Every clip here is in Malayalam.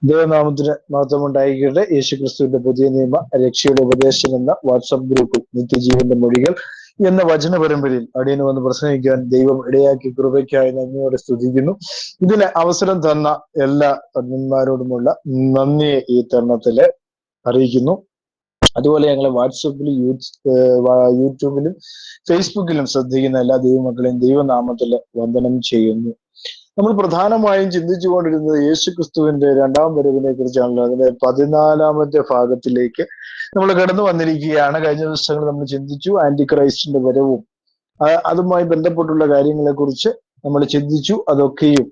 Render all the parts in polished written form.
ദൈവനാമത്തിന് മഹത്വം ഉണ്ടായിരിക്കട്ടെ. യേശുക്രിസ്തുവിന്റെ പുതിയ നിയമ രക്ഷയുടെ ഉപദേശം എന്ന വാട്സപ്പ് ഗ്രൂപ്പിൽ നിത്യജീവന്റെ മൊഴികൾ എന്ന വചന പരമ്പരയിൽ അടിയന് വന്ന് പ്രസംഗിക്കാൻ ദൈവം ഇടയാക്കി കൃപയ്ക്കായി നന്ദിയോടെ സ്തുതിക്കുന്നു. ഇതിന് അവസരം തന്ന എല്ലാ പണ്ഡിതന്മാരോടുമുള്ള നന്ദിയെ ഈ തരുണത്തില് അറിയിക്കുന്നു. അതുപോലെ ഞങ്ങളെ വാട്സപ്പിലും യൂട്യൂബിലും ഫേസ്ബുക്കിലും ശ്രദ്ധിക്കുന്ന എല്ലാ ദൈവമക്കളെയും ദൈവനാമത്തില് വന്ദനം ചെയ്യുന്നു. നമ്മൾ പ്രധാനമായും ചിന്തിച്ചുകൊണ്ടിരുന്നത് യേശുക്രിസ്തുവിന്റെ രണ്ടാം വരവിനെ കുറിച്ചാണല്ലോ. അതിന്റെ 14-ാമത്തെ ഭാഗത്തിലേക്ക് നമ്മൾ കടന്നു വന്നിരിക്കുകയാണ്. കഴിഞ്ഞ ദിവസങ്ങൾ നമ്മൾ ചിന്തിച്ചു ആന്റി ക്രൈസ്റ്റിന്റെ വരവും അതുമായി ബന്ധപ്പെട്ടുള്ള കാര്യങ്ങളെ കുറിച്ച് നമ്മൾ ചിന്തിച്ചു. അതൊക്കെയും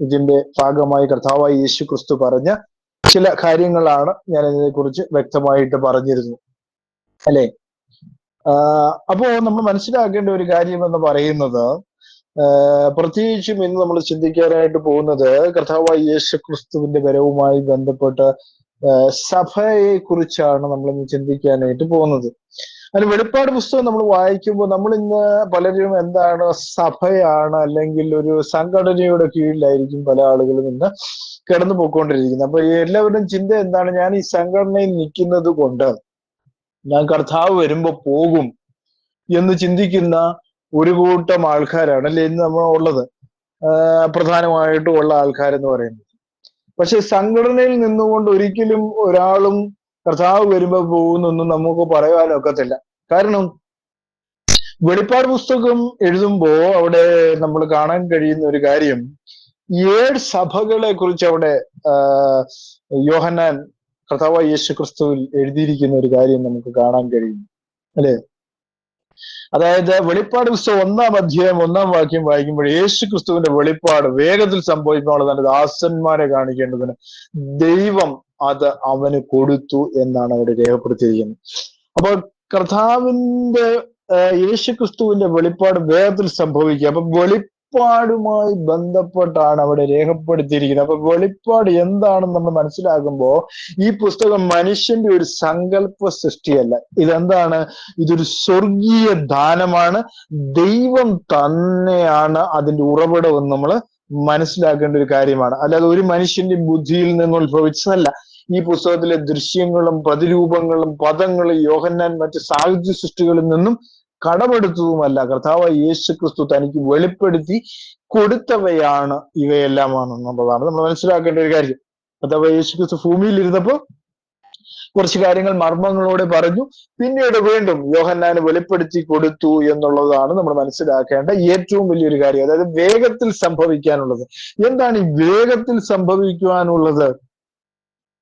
ഇതിന്റെ ഭാഗമായി കർത്താവായ യേശുക്രിസ്തു പറഞ്ഞ ചില കാര്യങ്ങളാണ്. ഞാൻ ഇതിനെക്കുറിച്ച് വ്യക്തമായിട്ട് പറഞ്ഞിരുന്നു, അല്ലെ? അപ്പോ നമ്മൾ മനസ്സിലാക്കേണ്ട ഒരു കാര്യം എന്ന് പറയുന്നത്, പ്രത്യേകിച്ചും ഇന്ന് നമ്മൾ ചിന്തിക്കാനായിട്ട് പോകുന്നത് കർത്താവായ യേശുക്രിസ്തുവിന്റെ വരവുമായി ബന്ധപ്പെട്ട സഭയെ കുറിച്ചാണ് നമ്മൾ ഇന്ന് ചിന്തിക്കാനായിട്ട് പോകുന്നത്. അതിന് വെളിപ്പാട് പുസ്തകം നമ്മൾ വായിക്കുമ്പോൾ നമ്മൾ ഇന്ന് പലരും എന്താണ് സഭയാണ് അല്ലെങ്കിൽ ഒരു സംഘടനയുടെ കീഴിലായിരിക്കും പല ആളുകളും ഇന്ന് കിടന്നു പോയിക്കൊണ്ടിരിക്കുന്നത്. അപ്പൊ എല്ലാവരുടെയും ചിന്ത എന്താണ്? ഞാൻ ഈ സംഘടനയിൽ നിൽക്കുന്നത് കൊണ്ട് ഞാൻ കർത്താവ് വരുമ്പോ പോകും എന്ന് ചിന്തിക്കുന്ന ഒരു കൂട്ടം ആൾക്കാരാണ് അല്ലെ ഇന്ന് നമ്മൾ ഉള്ളത്, പ്രധാനമായിട്ടും ഉള്ള ആൾക്കാരെന്ന് പറയുന്നത്. പക്ഷെ സംഘടനയിൽ നിന്നുകൊണ്ട് ഒരിക്കലും ഒരാളും കർത്താവ് വരുമ്പോ പോകുന്നൊന്നും നമുക്ക് പറയാനൊക്കത്തില്ല. കാരണം വെളിപ്പാട് പുസ്തകം എഴുതുമ്പോ അവിടെ നമ്മൾ കാണാൻ കഴിയുന്ന ഒരു കാര്യം, 7 സഭകളെ കുറിച്ച് അവിടെ യോഹന്നാൻ കർത്താവായ യേശുക്രിസ്തുവിൽ എഴുതിയിരിക്കുന്ന ഒരു കാര്യം നമുക്ക് കാണാൻ കഴിയും, അല്ലെ? അതായത് വെളിപ്പാട് പുസ്തകം 1-ാം അധ്യായം 1-ാം വാക്യം വായിക്കുമ്പോൾ യേശുക്രിസ്തുവിന്റെ വെളിപ്പാട് വേഗത്തിൽ സംഭവിക്കാനുള്ള തന്റെ ദാസന്മാരെ കാണിക്കേണ്ടതിന് ദൈവം അത് അവന് കൊടുത്തു എന്നാണ് അവിടെ രേഖപ്പെടുത്തിയിരിക്കുന്നത്. അപ്പോൾ കർത്താവിന്റെ യേശുക്രിസ്തുവിന്റെ വെളിപ്പാട് വേഗത്തിൽ സംഭവിക്കുക. അപ്പൊ വെളിപ്പാടുമായി ബന്ധപ്പെട്ടാണ് അവിടെ രേഖപ്പെടുത്തിയിരിക്കുന്നത്. അപ്പൊ വെളിപ്പാട് എന്താണെന്ന് നമ്മൾ മനസ്സിലാക്കുമ്പോ ഈ പുസ്തകം മനുഷ്യന്റെ ഒരു സങ്കല്പ സൃഷ്ടിയല്ല. ഇതെന്താണ്? ഇതൊരു സ്വർഗീയ ദാനമാണ്. ദൈവം തന്നെയാണ് അതിന്റെ ഉറവിടം എന്ന് നമ്മൾ മനസ്സിലാക്കേണ്ട ഒരു കാര്യമാണ്. അല്ലാതെ ഒരു മനുഷ്യന്റെ ബുദ്ധിയിൽ നിന്ന് ഉത്ഭവിച്ചതല്ല. ഈ പുസ്തകത്തിലെ ദൃശ്യങ്ങളും പ്രതിരൂപങ്ങളും പദങ്ങളും യോഹന്നാൻ മറ്റ് സാഹിത്യ സൃഷ്ടികളിൽ നിന്നും കടമെടുത്തതുമല്ല. കർത്താവായ യേശുക്രിസ്തു തനിക്ക് വെളിപ്പെടുത്തി കൊടുത്തവയാണ് ഇവയെല്ലാമാണെന്നുള്ളതാണ് നമ്മൾ മനസ്സിലാക്കേണ്ട ഒരു കാര്യം. കർത്താവായ യേശുക്രിസ്തു ഭൂമിയിൽ ഇരുന്നപ്പോ കുറച്ച് കാര്യങ്ങൾ മർമ്മങ്ങളോടെ പറഞ്ഞു, പിന്നീട് വീണ്ടും യോഹന്നാന് വെളിപ്പെടുത്തി കൊടുത്തു എന്നുള്ളതാണ് നമ്മൾ മനസ്സിലാക്കേണ്ട ഏറ്റവും വലിയൊരു കാര്യം. അതായത് വേഗത്തിൽ സംഭവിക്കാനുള്ളത്. എന്താണ് ഈ വേഗത്തിൽ സംഭവിക്കുവാനുള്ളത്,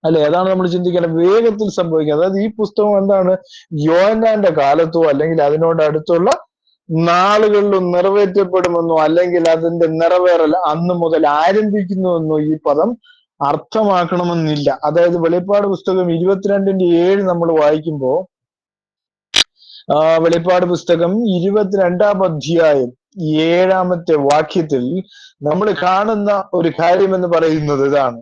അല്ലെ? അതാണ് നമ്മൾ ചിന്തിക്കേണ്ടത്. വേഗത്തിൽ സംഭവിക്കുക. അതായത് ഈ പുസ്തകം എന്താണ്? യോഹന്നാന്റെ കാലത്തോ അല്ലെങ്കിൽ അതിനോട് അടുത്തുള്ള നാളുകളിലും നിറവേറ്റപ്പെടുമെന്നോ അല്ലെങ്കിൽ അതിന്റെ നിറവേറൽ അന്ന് മുതൽ ആരംഭിക്കുന്നുവെന്നോ ഈ പദം അർത്ഥമാക്കണമെന്നില്ല. അതായത് വെളിപ്പാട് പുസ്തകം 22-7 നമ്മൾ വായിക്കുമ്പോ വെളിപ്പാട് പുസ്തകം 22-ാം അധ്യായം 7-ാമത്തെ വാക്യത്തിൽ നമ്മൾ കാണുന്ന ഒരു കാര്യം എന്ന് പറയുന്നത് ഇതാണ്: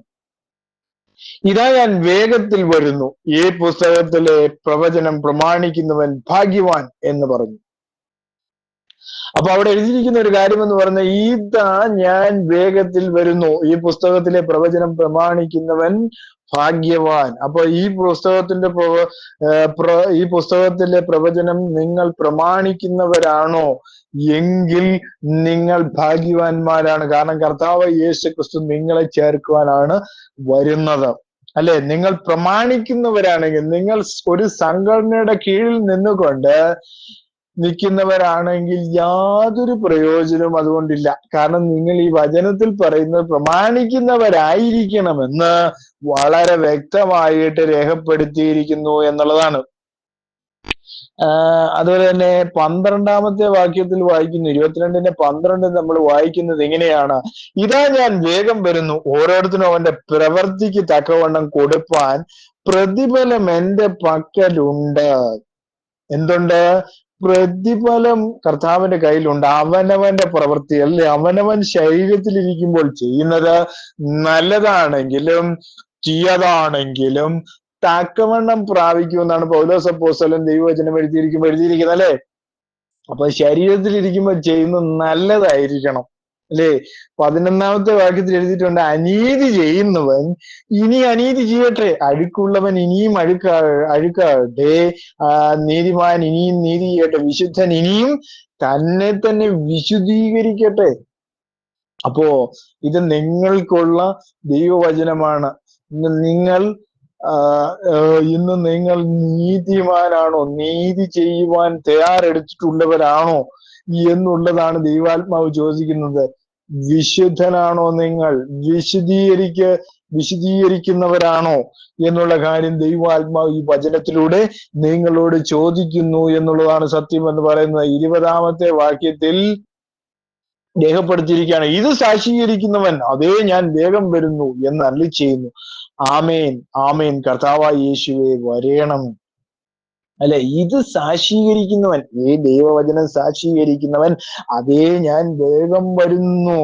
ഇതാ ഞാൻ വേഗത്തിൽ വരുന്നു, ഈ പുസ്തകത്തിലെ പ്രവചനം പ്രമാണിക്കുന്നവൻ ഭാഗ്യവാൻ എന്ന് പറഞ്ഞു. അപ്പൊ അവിടെ എഴുതിയിരിക്കുന്ന ഒരു കാര്യം എന്ന് പറഞ്ഞാൽ, ഇതാ ഞാൻ വേഗത്തിൽ വരുന്നു, ഈ പുസ്തകത്തിലെ പ്രവചനം പ്രമാണിക്കുന്നവൻ ഭാഗ്യവാൻ. അപ്പൊ ഈ പുസ്തകത്തിലെ പ്രവചനം നിങ്ങൾ പ്രമാണിക്കുന്നവരാണോ എങ്കിൽ നിങ്ങൾ ഭാഗ്യവാന്മാരാണ്. കാരണം കർത്താവ് യേശുക്രിസ്തു നിങ്ങളെ ചേർക്കുവാനാണ് വരുന്നത്, അല്ലെ? നിങ്ങൾ പ്രമാണിക്കുന്നവരാണെങ്കിൽ, നിങ്ങൾ ഒരു സംഘടനയുടെ കീഴിൽ നിന്നുകൊണ്ട് നിൽക്കുന്നവരാണെങ്കിൽ യാതൊരു പ്രയോജനവും അതുകൊണ്ടില്ല. കാരണം നിങ്ങൾ ഈ വചനത്തിൽ പറയുന്നത് പ്രമാണിക്കുന്നവരായിരിക്കണമെന്ന് വളരെ വ്യക്തമായിട്ട് രേഖപ്പെടുത്തിയിരിക്കുന്നു എന്നുള്ളതാണ്. അതുപോലെ തന്നെ 12-ാമത്തെ വാക്യത്തിൽ വായിക്കുന്നു, 22-12 നമ്മൾ വായിക്കുന്നത് എങ്ങനെയാണ്? ഇതാ ഞാൻ വേഗം വരുന്നു, ഓരോരുത്തരും അവന്റെ പ്രവൃത്തിക്ക് തക്കവണ്ണം കൊടുപ്പാൻ പ്രതിഫലം എന്റെ പക്കലുണ്ട്. എന്തുണ്ട്? പ്രതിഫലം കർത്താവിന്റെ കയ്യിലുണ്ട്. അവനവന്റെ പ്രവൃത്തി, അല്ലെ? അവനവൻ ശരീരത്തിലിരിക്കുമ്പോൾ ചെയ്യുന്നത് നല്ലതാണെങ്കിലും തീയതാണെങ്കിലും തക്കവണ്ണം പ്രാപിക്കുമെന്നാണ് പൗലോസ് അപ്പോസ്തലൻ ദൈവവചനം എഴുതിയിരിക്കുന്നത്, അല്ലെ? അപ്പൊ ശരീരത്തിലിരിക്കുമ്പോൾ ചെയ്യുന്നത് നല്ലതായിരിക്കണം. അല്ലേ? 11-ാമത്തെ വാക്യത്തിൽ എഴുതിയിട്ടുണ്ട്, അനീതി ചെയ്യുന്നവൻ ഇനി അനീതി ചെയ്യട്ടെ, അഴുക്കുള്ളവൻ ഇനിയും അഴുക്കാകട്ടെ, നീതിമാൻ ഇനിയും നീതി ചെയ്യട്ടെ, വിശുദ്ധൻ ഇനിയും തന്നെ തന്നെ വിശുദ്ധീകരിക്കട്ടെ. അപ്പോ ഇത് നിങ്ങൾക്കുള്ള ദൈവവചനമാണ്. ഇന്ന് നിങ്ങൾ നീതിമാനാണോ, നീതി ചെയ്യുവാൻ തയ്യാറെടുത്തിട്ടുള്ളവരാണോ എന്നുള്ളതാണ് ദൈവാത്മാവ് ചോദിക്കുന്നത്. വിശുദ്ധനാണോ നിങ്ങൾ, വിശദീകരിക്കുന്നവരാണോ എന്നുള്ള കാര്യം ദൈവാത്മാവ് ഈ വചനത്തിലൂടെ നിങ്ങളോട് ചോദിക്കുന്നു എന്നുള്ളതാണ് സത്യം എന്ന് പറയുന്നത്. 20-ാമത്തെ വാക്യത്തിൽ രേഖപ്പെടുത്തിയിരിക്കുകയാണ്, ഇത് സാക്ഷീകരിക്കുന്നവൻ അതേ ഞാൻ വേഗം വരുന്നു എന്ന് അരുളിച്ചെയ്യുന്നു. ആമേൻ ആമേൻ, കർത്താവായ യേശുവേ വരേണം. അല്ലെ, ഇത് സാക്ഷീകരിക്കുന്നവൻ, ഈ ദൈവവചനം സാക്ഷീകരിക്കുന്നവൻ അതേ ഞാൻ വേഗം വരുന്നു.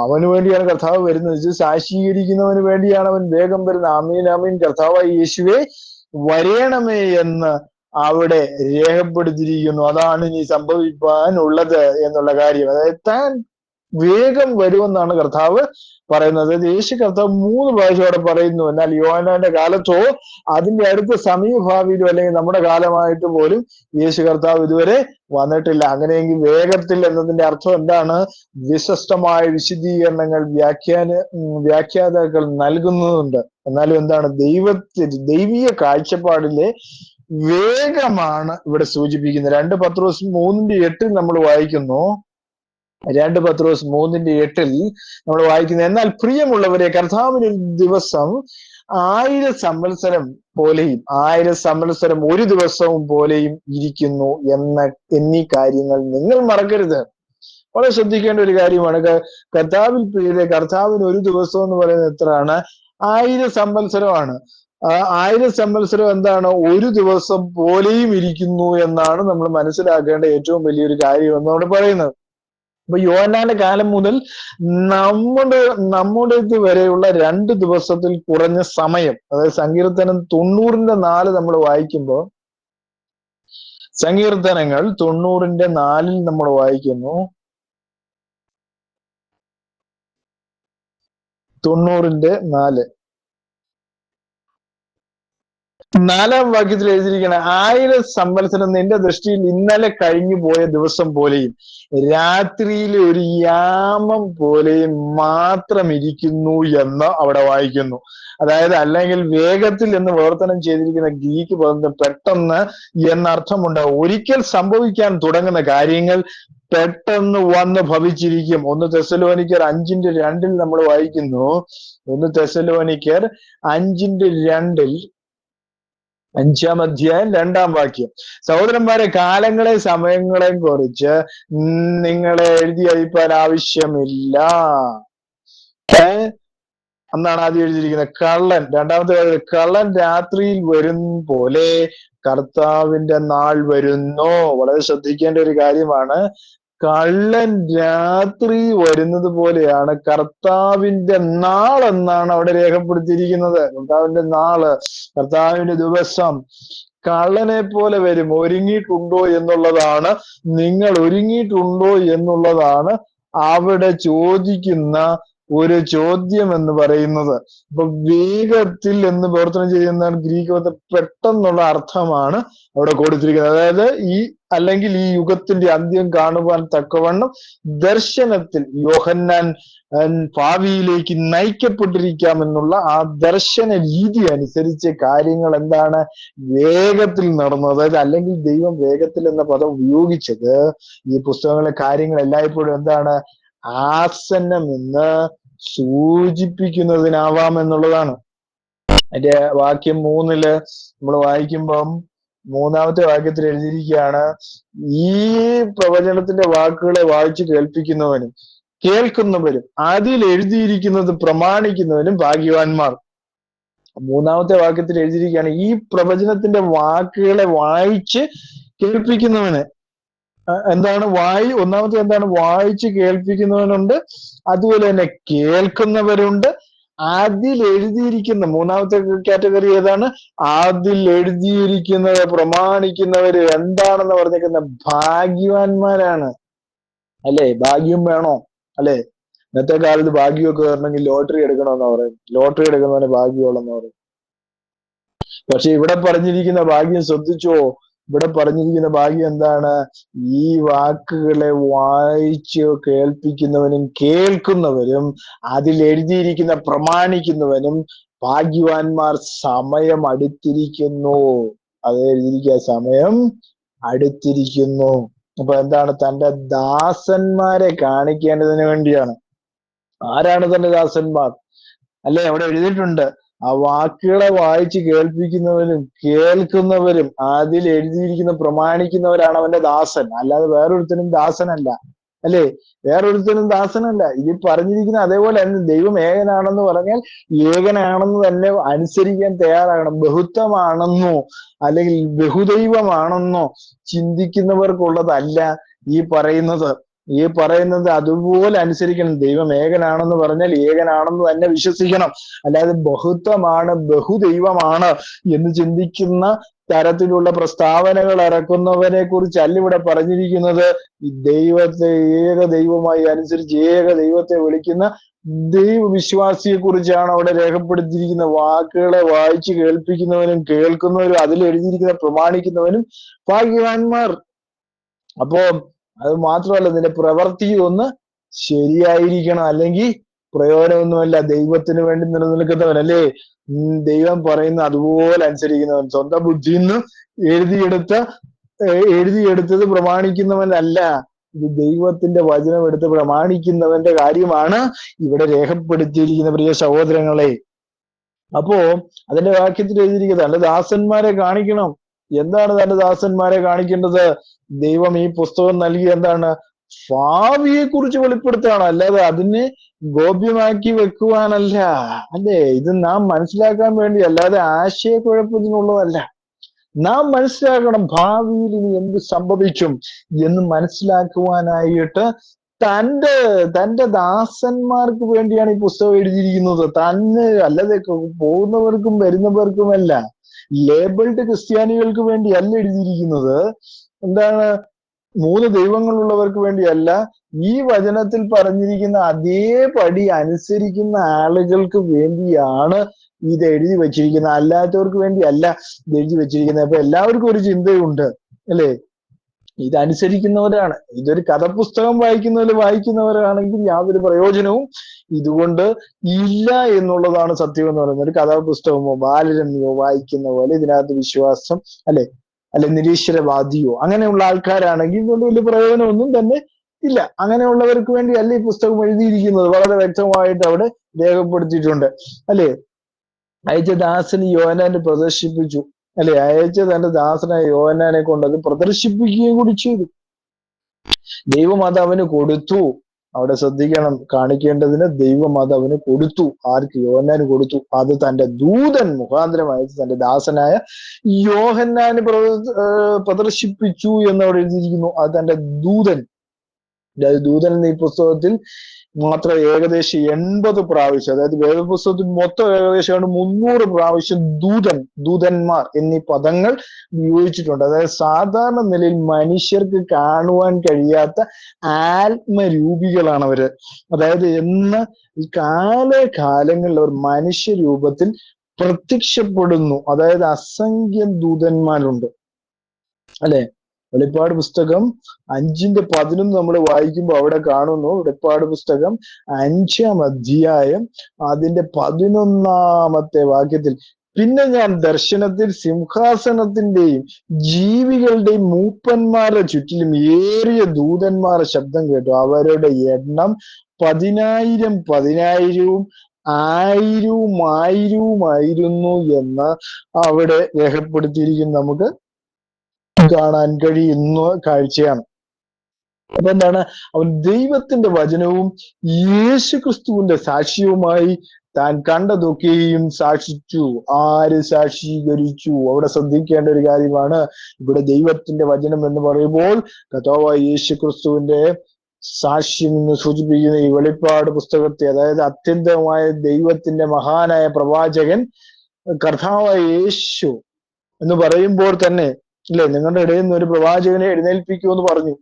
അവന് വേണ്ടിയാണ് കർത്താവ് വരുന്നത്. ഇത് സാക്ഷീകരിക്കുന്നവന് വേണ്ടിയാണ് അവൻ വേഗം വരുന്നത്. ആമീൻ ആമീൻ, കർത്താവായ യേശുവേ വരേണമേ എന്ന് അവിടെ രേഖപ്പെടുത്തിയിരിക്കുന്നു. അതാണ് ഇനി സംഭവിക്കാനുള്ളത് എന്നുള്ള കാര്യം. അതായത് താൻ വേഗം വരുമെന്നാണ് കർത്താവ് പറയുന്നത്. യേശു കർത്താവ് 3 പ്രാവശ്യം അവിടെ പറയുന്നു. എന്നാൽ യോഹന്നാന്റെ കാലത്തോ അതിന്റെ അടുത്ത സമീപഭാവിയിലോ അല്ലെങ്കിൽ നമ്മുടെ കാലമായിട്ട് പോലും യേശു കർത്താവ് ഇതുവരെ വന്നിട്ടില്ല. അങ്ങനെയെങ്കിൽ വേഗത്തിൽ എന്നതിന്റെ അർത്ഥം എന്താണ്? വിശിഷ്ടമായ വിശദീകരണങ്ങൾ വ്യാഖ്യാതാക്കൾ നൽകുന്നുണ്ട്. എന്നാലും എന്താണ് ദൈവീയ കാഴ്ചപ്പാടിലെ വേഗമാണ് ഇവിടെ സൂചിപ്പിക്കുന്നത്. 2 പത്രോസ് 3:8 നമ്മൾ വായിക്കുന്നു. 2 പത്രോസ് 3:8 നമ്മൾ വായിക്കുന്നത്, എന്നാൽ പ്രിയമുള്ളവരെ, കർത്താവിന് ദിവസം 1000 സംവത്സരം പോലെയും 1000 സംവത്സരം ഒരു ദിവസവും പോലെയും ഇരിക്കുന്നു എന്നീ കാര്യങ്ങൾ നിങ്ങൾ മറക്കരുത്. വളരെ ശ്രദ്ധിക്കേണ്ട ഒരു കാര്യമാണ്. കർത്താവിന് ഒരു ദിവസം എന്ന് പറയുന്നത് എത്രയാണ്? 1000 സംവത്സരമാണ്. 1000 സംവത്സരം എന്താണ്? ഒരു ദിവസം പോലെയും ഇരിക്കുന്നു എന്നാണ് നമ്മൾ മനസ്സിലാക്കേണ്ട ഏറ്റവും വലിയൊരു കാര്യം എന്ന് നമ്മൾ പറയുന്നത്. അപ്പൊ യോഹന്നാന്റെ കാലം മുതൽ നമ്മുടെ വരെയുള്ള 2 ദിവസത്തിൽ കുറഞ്ഞ സമയം, അതായത് സങ്കീർത്തനം 90:4 നമ്മൾ വായിക്കുമ്പോൾ, സങ്കീർത്തനങ്ങൾ 90:4 നമ്മൾ വായിക്കുന്നു. 90:4 4-ാം വാക്യത്തിൽ എഴുതിയിരിക്കുന്ന, 1000 സംവത്സരം നിന്റെ ദൃഷ്ടിയിൽ ഇന്നലെ കഴിഞ്ഞു പോയ ദിവസം പോലെയും രാത്രിയിലെ ഒരു യാമം പോലെയും മാത്രം ഇരിക്കുന്നു എന്ന് അവിടെ വായിക്കുന്നു. അതായത് അല്ലെങ്കിൽ വേഗത്തിൽ എന്ന് വിവർത്തനം ചെയ്തിരിക്കുന്ന ഗ്രീക്ക് പദം പെട്ടെന്ന് എന്നർത്ഥമുണ്ട്. ഒരിക്കൽ സംഭവിക്കാൻ തുടങ്ങുന്ന കാര്യങ്ങൾ പെട്ടെന്ന് വന്ന് ഭവിച്ചിരിക്കും. 1 തെസ്സലോനിക്കർ 5:2 നമ്മൾ വായിക്കുന്നു. 1 തെസ്സലോനിക്കർ 5:2 5-ാം അധ്യായം 2-ാം വാക്യം, സഹോദരന്മാരെ, കാലങ്ങളെയും സമയങ്ങളെയും കുറിച്ച് നിങ്ങളെ എഴുതി അയപ്പാൻ ആവശ്യമില്ല. എന്നാണ് ആദ്യം എഴുതിയിരിക്കുന്നത്. രണ്ടാമത്തെ കള്ളൻ രാത്രിയിൽ വരും പോലെ കർത്താവിന്റെ നാൾ വരുന്നു. വളരെ ശ്രദ്ധിക്കേണ്ട ഒരു കാര്യമാണ്. കള്ളൻ രാത്രി വരുന്നത് പോലെയാണ് കർത്താവിന്റെ നാൾ എന്നാണ് അവിടെ രേഖപ്പെടുത്തിയിരിക്കുന്നത്. കർത്താവിന്റെ നാള്, കർത്താവിന്റെ ദിവസം കള്ളനെ പോലെ വരും. ഒരുങ്ങിയിട്ടുണ്ടോ എന്നുള്ളതാണ്, നിങ്ങൾ ഒരുങ്ങിയിട്ടുണ്ടോ എന്നുള്ളതാണ് അവിടെ ചോദിക്കുന്ന ഒരു ചോദ്യം എന്ന് പറയുന്നത്. അപ്പൊ വേഗത്തിൽ എന്ന് പ്രവർത്തനം ചെയ്യുന്ന ഗ്രീക്ക് പെട്ടെന്നുള്ള അർത്ഥമാണ് അവിടെ കൊടുത്തിരിക്കുന്നത്. അതായത് അല്ലെങ്കിൽ ഈ യുഗത്തിന്റെ അന്ത്യം കാണുവാൻ തക്കവണ്ണം ദർശനത്തിൽ യോഹന്നാൻ ഭാവിയിലേക്ക് നയിക്കപ്പെട്ടിരിക്കാമെന്നുള്ള ആ ദർശന രീതി അനുസരിച്ച് കാര്യങ്ങൾ എന്താണ്? വേഗത്തിൽ നടന്നത്. അതായത് അല്ലെങ്കിൽ ദൈവം വേഗത്തിൽ എന്ന പദം ഉപയോഗിച്ചത് ഈ പുസ്തകങ്ങളിലെ കാര്യങ്ങൾ എല്ലായ്പ്പോഴും എന്താണ്? ആസന്നമെന്ന് സൂചിപ്പിക്കുന്നതിനാവാം എന്നുള്ളതാണ്. അതിന്റെ വാക്യം 3 നമ്മൾ വായിക്കുമ്പം 3-ാമത്തെ വാക്യത്തിൽ എഴുതിയിരിക്കുകയാണ്, ഈ പ്രവചനത്തിന്റെ വാക്കുകളെ വായിച്ച് കേൾക്കുന്നവരും അതിൽ എഴുതിയിരിക്കുന്നത് പ്രമാണിക്കുന്നവരും ഭാഗ്യവാന്മാർ. 3-ാമത്തെ വാക്യത്തിൽ എഴുതിയിരിക്കുകയാണ്, ഈ പ്രവചനത്തിന്റെ വാക്കുകളെ വായിച്ച് കേൾപ്പിക്കുന്നവന് എന്താണ്? ഒന്നാമത്തെ എന്താണ്? വായിച്ച് കേൾപ്പിക്കുന്നവനുണ്ട്, അതുപോലെ തന്നെ കേൾക്കുന്നവരുണ്ട്. അതിൽ എഴുതിയിരിക്കുന്ന 3-ാമത്തെ കാറ്റഗറി ഏതാണ്? അതിൽ എഴുതിയിരിക്കുന്നത് പ്രമാണിക്കുന്നവര് എന്താണെന്ന് പറഞ്ഞേക്കുന്ന ഭാഗ്യവാന്മാരാണ്. അല്ലെ? ഭാഗ്യം വേണോ? അല്ലെ? ഇന്നത്തെ കാലത്ത് ഭാഗ്യമൊക്കെ വരണമെങ്കിൽ ലോട്ടറി എടുക്കണമെന്ന് പറയും. ലോട്ടറി എടുക്കുന്നവന് ഭാഗ്യമുള്ളെന്ന് പറയും. പക്ഷെ ഇവിടെ പറഞ്ഞിരിക്കുന്ന ഭാഗ്യം ശ്രദ്ധിച്ചോ? ഇവിടെ പറഞ്ഞിരിക്കുന്ന ഭാഗ്യം എന്താണ്? ഈ വാക്കുകളെ വായിച്ച് കേൾപ്പിക്കുന്നവനും കേൾക്കുന്നവരും അതിൽ എഴുതിയിരിക്കുന്ന പ്രമാണിക്കുന്നവനും ഭാഗ്യവാന്മാർ. സമയം അടുത്തിരിക്കുന്നു. അത് എഴുതിയിരിക്കുക, സമയം അടുത്തിരിക്കുന്നു. അപ്പൊ എന്താണ്? തന്റെ ദാസന്മാരെ കാണിക്കേണ്ടതിന് വേണ്ടിയാണ്. ആരാണ് തന്റെ ദാസന്മാർ? അല്ലെ? അവിടെ എഴുതിയിട്ടുണ്ട്, ആ വാക്കുകളെ വായിച്ച് കേൾപ്പിക്കുന്നവരും കേൾക്കുന്നവരും അതിൽ എഴുതിയിരിക്കുന്ന പ്രമാണിക്കുന്നവരാണ് അവന്റെ ദാസൻ. അല്ലാതെ വേറൊരുത്തനും ദാസനല്ല. അല്ലെ? വേറൊരുത്തനും ദാസനല്ല. ഇതിൽ പറഞ്ഞിരിക്കുന്ന അതേപോലെ തന്നെ ദൈവം ഏകനാണെന്ന് പറഞ്ഞാൽ ഏകനാണെന്ന് തന്നെ അനുസരിക്കാൻ തയ്യാറാകണം. ബഹുത്വമാണെന്നോ അല്ലെങ്കിൽ ബഹുദൈവമാണെന്നോ ചിന്തിക്കുന്നവർക്കുള്ളതല്ല ഈ പറയുന്നത്. ഈ പറയുന്നത് അതുപോലെ അനുസരിക്കണം. ദൈവം ഏകനാണെന്ന് പറഞ്ഞാൽ ഏകനാണെന്ന് തന്നെ വിശ്വസിക്കണം. അല്ലാതെ ബഹുത്വമാണ്, ബഹുദൈവമാണ് എന്ന് ചിന്തിക്കുന്ന തരത്തിലുള്ള പ്രസ്താവനകൾ ഇറക്കുന്നവരെ കുറിച്ചല്ല ഇവിടെ പറഞ്ഞിരിക്കുന്നത്. ഈ ദൈവത്തെ ഏക ദൈവമായി അനുസരിച്ച് ഏക ദൈവത്തെ വിളിക്കുന്ന ദൈവവിശ്വാസിയെ കുറിച്ചാണ് അവിടെ രേഖപ്പെടുത്തിയിരിക്കുന്ന. വാക്കുകളെ വായിച്ച് കേൾപ്പിക്കുന്നവനും കേൾക്കുന്നവരും അതിൽ എഴുതിയിരിക്കുന്ന പ്രമാണിക്കുന്നവനും ഭാഗ്യവാന്മാർ. അപ്പോ അത് മാത്രമല്ല, നിന്റെ പ്രവൃത്തി ഒന്ന് ശരിയായിരിക്കണം, അല്ലെങ്കിൽ പ്രയോജനമൊന്നുമല്ല. ദൈവത്തിന് വേണ്ടി നിലനിൽക്കുന്നവൻ, അല്ലേ? ദൈവം പറയുന്ന അതുപോലെ അനുസരിക്കുന്നവൻ, സ്വന്തം ബുദ്ധിയിൽ നിന്ന് എഴുതിയെടുത്തത് പ്രമാണിക്കുന്നവനല്ല. ഇത് ദൈവത്തിന്റെ വചനം എടുത്ത് പ്രമാണിക്കുന്നവന്റെ കാര്യമാണ് ഇവിടെ രേഖപ്പെടുത്തിയിരിക്കുന്ന പ്രിയ സഹോദരങ്ങളെ. അപ്പോ അതിന്റെ വാക്യത്തിൽ എഴുതിയിരിക്കുന്നത് തന്റെ ദാസന്മാരെ കാണിക്കണം. എന്താണ് തന്റെ ദാസന്മാരെ കാണിക്കേണ്ടത്? ദൈവം ഈ പുസ്തകം നൽകി എന്താണ്? ഭാവിയെ കുറിച്ച് വെളിപ്പെടുത്തുകയാണ്, അല്ലാതെ അതിനെ ഗോപ്യമാക്കി വെക്കുവാനല്ല. അല്ലേ? ഇത് നാം മനസ്സിലാക്കാൻ വേണ്ടി, അല്ലാതെ ആശയക്കുഴപ്പത്തിനുള്ളതല്ല. നാം മനസ്സിലാക്കണം ഭാവിയിൽ ഇനി എന്ത് സംഭവിക്കും എന്ന് മനസ്സിലാക്കുവാനായിട്ട് തന്റെ ദാസന്മാർക്ക് വേണ്ടിയാണ് ഈ പുസ്തകം എഴുതിയിരിക്കുന്നത്. തന്നെ അല്ലാതെ പോകുന്നവർക്കും വരുന്നവർക്കുമല്ല. ലേബിൾഡ് ക്രിസ്ത്യാനികൾക്ക് വേണ്ടി അല്ല എഴുതിയിരിക്കുന്നത്. എന്താണ്? 3 ദൈവങ്ങളുള്ളവർക്ക് വേണ്ടിയല്ല. ഈ വചനത്തിൽ പറഞ്ഞിരിക്കുന്ന അതേപടി അനുസരിക്കുന്ന ആളുകൾക്ക് വേണ്ടിയാണ് ഇത് എഴുതി വെച്ചിരിക്കുന്നത്. അല്ലാത്തവർക്ക് വേണ്ടി അല്ല ഇത് എഴുതി വെച്ചിരിക്കുന്നത്. അപ്പൊ എല്ലാവർക്കും ഒരു ചിന്തയുണ്ട്, അല്ലേ? ഇതനുസരിക്കുന്നവരാണ്. ഇതൊരു കഥപുസ്തകം വായിക്കുന്നവരാണെങ്കിൽ യാതൊരു പ്രയോജനവും ഇതുകൊണ്ട് ഇല്ല എന്നുള്ളതാണ് സത്യം എന്ന് പറയുന്നത്. ഒരു കഥാപുസ്തകമോ ബാലരമ്യോ വായിക്കുന്ന പോലെ ഇതിനകത്ത് വിശ്വാസം, അല്ലെ നിരീശ്വരവാദിയോ അങ്ങനെയുള്ള ആൾക്കാരാണെങ്കിൽ ഇതുകൊണ്ട് വലിയ പ്രയോജനമൊന്നും തന്നെ ഇല്ല. അങ്ങനെയുള്ളവർക്ക് വേണ്ടി അല്ല ഈ പുസ്തകം എഴുതിയിരിക്കുന്നത്. വളരെ വ്യക്തമായിട്ട് അവിടെ രേഖപ്പെടുത്തിയിട്ടുണ്ട്, അല്ലെ? അയച്ച ദാസന് യോഹന്നാനെ പ്രദർശിപ്പിച്ചു, അല്ലെ? അയച്ച തന്റെ ദാസനായ യോഹന്നാനെ കൊണ്ട് അത് പ്രദർശിപ്പിക്കുകയും കൂടി ചെയ്തു. ദൈവം അത് അവന് കൊടുത്തു. അവിടെ ശ്രദ്ധിക്കണം, കാണിക്കേണ്ടതിന് ദൈവം അത് അവന് കൊടുത്തു. ആർക്ക്? യോഹന്നാന് കൊടുത്തു. അത് തന്റെ ദൂതൻ മുഖാന്തരമായി തന്റെ ദാസനായ യോഹന്നാന് പ്രദർശിപ്പിച്ചു എന്നവിടെ എഴുതിയിരിക്കുന്നു. അത് തന്റെ ദൂതൻ. ദൂതൻ എന്ന ഈ പുസ്തകത്തിൽ മാത്രം ഏകദേശം 80 പ്രാവശ്യം, അതായത് വേദപുസ്തകത്തിൽ മൊത്തം ഏകദേശം 300 പ്രാവശ്യം ദൂതന്മാർ എന്നീ പദങ്ങൾ ഉപയോഗിച്ചിട്ടുണ്ട്. അതായത് സാധാരണ നിലയിൽ മനുഷ്യർക്ക് കാണുവാൻ കഴിയാത്ത ആത്മരൂപികളാണ് അവര്. അതായത് ഈ കാലങ്ങളിൽ അവർ മനുഷ്യരൂപത്തിൽ പ്രത്യക്ഷപ്പെടുന്നു. അതായത് അസംഖ്യം ദൂതന്മാരുണ്ട്, അല്ലെ? വെളിപ്പാട് പുസ്തകം 5:11 നമ്മൾ വായിക്കുമ്പോൾ അവിടെ കാണുന്നു. വെളിപ്പാട് പുസ്തകം 5-ാം അധ്യായം അതിന്റെ 11-ാമത്തെ വാക്യത്തിൽ, പിന്നെ ഞാൻ ദർശനത്തിൽ സിംഹാസനത്തിന്റെയും ജീവികളുടെയും മൂപ്പന്മാരുടെ ചുറ്റിലും ഏറിയ ദൂതന്മാരുടെ ശബ്ദം കേട്ടു. അവരുടെ എണ്ണം 10,000 10,000 1000 എന്ന് അവിടെ രേഖപ്പെടുത്തിയിരിക്കും. നമുക്ക് കാണാൻ കഴിയുന്ന കാഴ്ചയാണ്. അപ്പൊ എന്താണ്? അവൻ ദൈവത്തിന്റെ വചനവും യേശു ക്രിസ്തുവിന്റെ സാക്ഷ്യവുമായി താൻ കണ്ടതൊക്കെയും സാക്ഷിച്ചു. ആര് സാക്ഷീകരിച്ചു? അവിടെ ശ്രദ്ധിക്കേണ്ട ഒരു കാര്യമാണ്. ഇവിടെ ദൈവത്തിന്റെ വചനം എന്ന് പറയുമ്പോൾ കർത്താവായ യേശു ക്രിസ്തുവിന്റെ സാക്ഷ്യം എന്ന് സൂചിപ്പിക്കുന്ന ഈ വെളിപ്പാട് പുസ്തകത്തെ, അതായത് അത്യന്തമായ ദൈവത്തിന്റെ മഹാനായ പ്രവാചകൻ കർത്താവായ യേശു എന്ന് പറയുമ്പോൾ തന്നെ, ഇല്ലേ, നിങ്ങളുടെ ഇടയിൽ നിന്ന് ഒരു പ്രവാചകനെ എഴുന്നേൽപ്പിക്കുമെന്ന് പറഞ്ഞു.